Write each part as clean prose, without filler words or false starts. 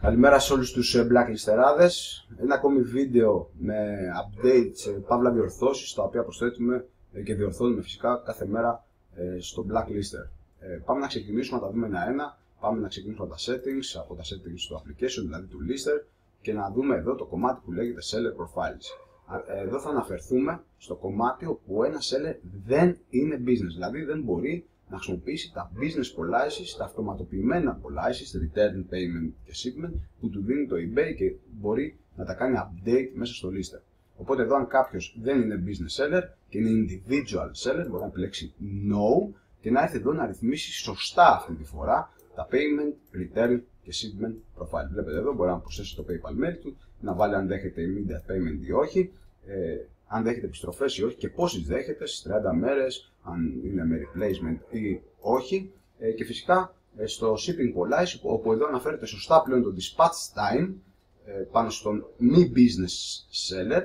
Καλημέρα σε όλους τους blacklisterάδες. Ένα ακόμη βίντεο με updates, παύλα διορθώσεις, τα οποία προσθέτουμε και διορθώνουμε φυσικά κάθε μέρα στο Blacklister. Πάμε να ξεκινήσουμε να τα δούμε ένα-ένα. Πάμε να ξεκινήσουμε από τα settings, από τα settings του application, δηλαδή του lister, και να δούμε εδώ το κομμάτι που λέγεται seller profiles. Εδώ θα αναφερθούμε στο κομμάτι όπου ένα seller δεν είναι business, δηλαδή δεν μπορεί να χρησιμοποιήσει τα business policies, τα αυτοματοποιημένα policies, return, payment και shipment που του δίνει το eBay και μπορεί να τα κάνει update μέσα στο lister. Οπότε εδώ αν κάποιος δεν είναι business seller και είναι individual seller, μπορεί να επιλέξει no και να έρθει εδώ να ρυθμίσει σωστά αυτή τη φορά τα payment, return και shipment profile. Βλέπετε εδώ μπορεί να προσθέσει το PayPal mail του, να βάλει αν δέχεται immediate payment ή όχι, αν δέχεται επιστροφές ή όχι και πόσες δέχεται στις 30 μέρες, αν είναι με replacement ή όχι, και φυσικά στο shipping policy, όπου εδώ αναφέρεται σωστά πλέον το dispatch time πάνω στον μη business seller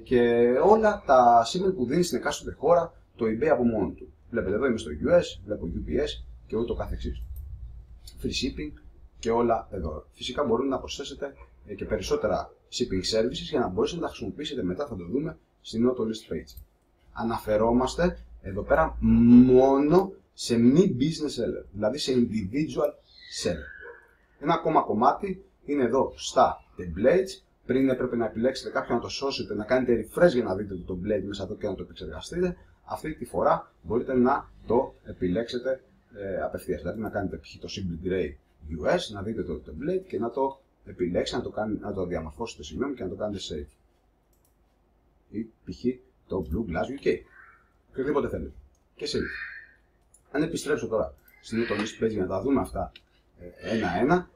και όλα τα shipment που δίνει στην εκάστοτε χώρα το eBay από μόνο του. Βλέπετε εδώ είμαι στο US, βλέπω UPS και ούτω καθεξής. Free shipping και όλα εδώ. Φυσικά μπορείτε να προσθέσετε και περισσότερα shipping services για να μπορέσετε να τα χρησιμοποιήσετε μετά, θα το δούμε στην auto list page. Αναφερόμαστε εδώ πέρα μόνο σε μη business seller, δηλαδή σε individual seller. Ένα ακόμα κομμάτι είναι εδώ στα templates. Πριν έπρεπε να επιλέξετε κάποιον να το σώσετε, να κάνετε refresh για να δείτε το template μέσα εδώ και να το επεξεργαστείτε. Αυτή τη φορά μπορείτε να το επιλέξετε απευθείας, δηλαδή να κάνετε π.χ. το Simple Gray US, να δείτε το template και να το επιλέξετε, να το διαμορφώσετε και να το κάνετε save. Ή π.χ. το Blue Glass UK. Οτιδήποτε θέλετε. Και save. Αν επιστρέψω τώρα στην auto list page για να τα δούμε αυτά ένα-ένα,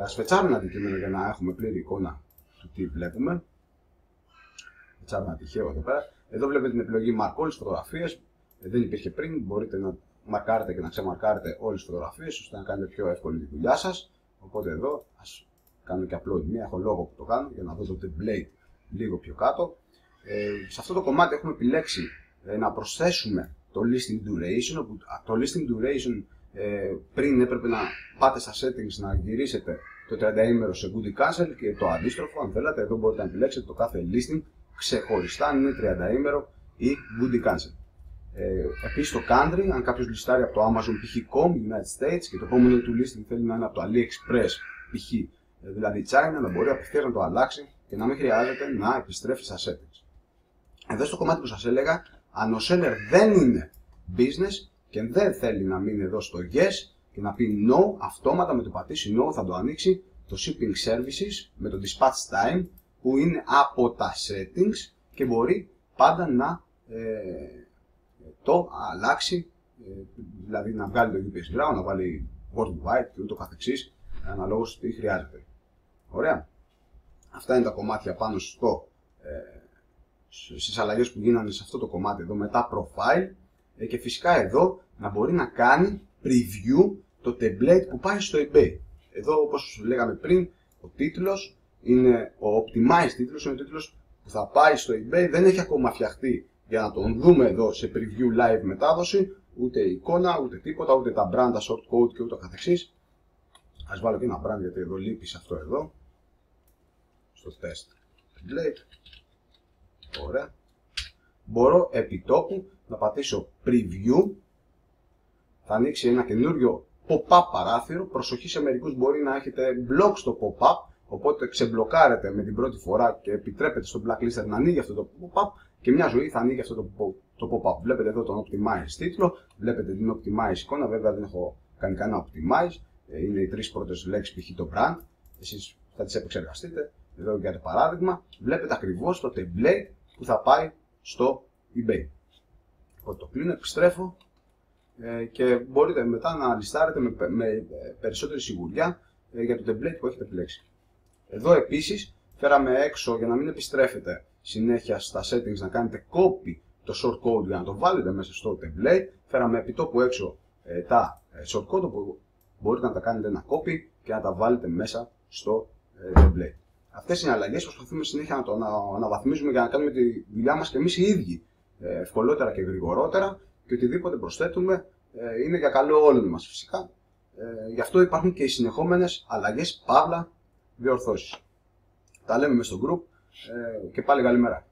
ας φετσάρουμε ένα αντικείμενο για να έχουμε πλήρη εικόνα του τι βλέπουμε. Φετσάρουμε ένα τυχαίο εδώ πέρα. Εδώ βλέπετε την επιλογή Mark όλες τις φωτογραφίες. Δεν υπήρχε πριν. Μπορείτε να μαρκάρετε και να ξεμαρκάρετε όλες τις φωτογραφίες ώστε να κάνετε πιο εύκολη τη δουλειά σας. Οπότε εδώ ας κάνω και upload μία. Έχω λόγο που το κάνω για να δω το template λίγο πιο κάτω. Σε αυτό το κομμάτι έχουμε επιλέξει να προσθέσουμε το listing duration. Όπου το listing duration πριν έπρεπε να πάτε στα settings να γυρίσετε το 30 ημέρο σε good cancel και το αντίστροφο. Αν θέλετε, εδώ μπορείτε να επιλέξετε το κάθε listing ξεχωριστά αν είναι 30 ημέρο ή good cancel. Επίσης το country, αν κάποιος λιστάρει από το Amazon π.χ. United States και το επόμενο του listing θέλει να είναι από το AliExpress π.χ. δηλαδή China, να μπορεί απευθείας να το αλλάξει και να μην χρειάζεται να επιστρέφει στα settings. Εδώ στο κομμάτι που σας έλεγα, αν ο seller δεν είναι business και δεν θέλει να μείνει εδώ στο yes και να πει no, αυτόματα με το πατήσει no θα το ανοίξει το shipping services με το dispatch time που είναι από τα settings και μπορεί πάντα να το αλλάξει, δηλαδή να βγάλει το UPS Ground, να βάλει worldwide και ούτω καθεξής, αναλόγως τι χρειάζεται. Ωραία. Αυτά είναι τα κομμάτια πάνω στις αλλαγές που γίνανε σε αυτό το κομμάτι εδώ με τα profile και φυσικά εδώ να μπορεί να κάνει preview το template που πάει στο eBay. Εδώ όπως λέγαμε πριν, ο τίτλος είναι ο optimized τίτλος, είναι ο τίτλος που θα πάει στο eBay, δεν έχει ακόμα φτιαχτεί για να τον δούμε εδώ σε preview live μετάδοση, ούτε εικόνα, ούτε τίποτα, ούτε τα brand, τα short code και ούτω καθεξής. Ας βάλω και ένα brand γιατί εδώ λείπει σε αυτό εδώ, στο test template. Ωραία. Μπορώ επί τόπου να πατήσω preview, θα ανοίξει ένα καινούριο pop-up παράθυρο. Προσοχή, σε μερικούς μπορεί να έχετε block στο pop-up, οπότε ξεμπλοκάρετε με την πρώτη φορά και επιτρέπετε στο Blacklister να ανοίγει αυτό το pop-up και μια ζωή θα ανοίγει αυτό το pop-up. Βλέπετε εδώ τον optimize τίτλο, βλέπετε την optimize εικόνα, βέβαια δεν έχω κάνει κανένα optimize, είναι οι τρεις πρώτες λέξεις π.χ. το brand, εσείς θα τις επεξεργαστείτε. Εδώ για το παράδειγμα, βλέπετε ακριβώς το template που θα πάει στο eBay. Οπότε το κλείνω, επιστρέφω και μπορείτε μετά να λιστάρετε με περισσότερη σιγουριά για το template που έχετε επιλέξει. Εδώ επίσης φέραμε έξω για να μην επιστρέφετε συνέχεια στα settings να κάνετε copy το short code για να το βάλετε μέσα στο template. Φέραμε επί τόπου έξω τα short code που μπορείτε να τα κάνετε ένα copy και να τα βάλετε μέσα στο template. Αυτές είναι οι αλλαγές που προσπαθούμε συνέχεια να το αναβαθμίζουμε για να κάνουμε τη δουλειά μας και εμείς οι ίδιοι ευκολότερα και γρηγορότερα και οτιδήποτε προσθέτουμε είναι για καλό όλων μας φυσικά. Γι' αυτό υπάρχουν και οι συνεχόμενες αλλαγές, παύλα, διορθώσεις. Τα λέμε μες στο group και πάλι καλημέρα.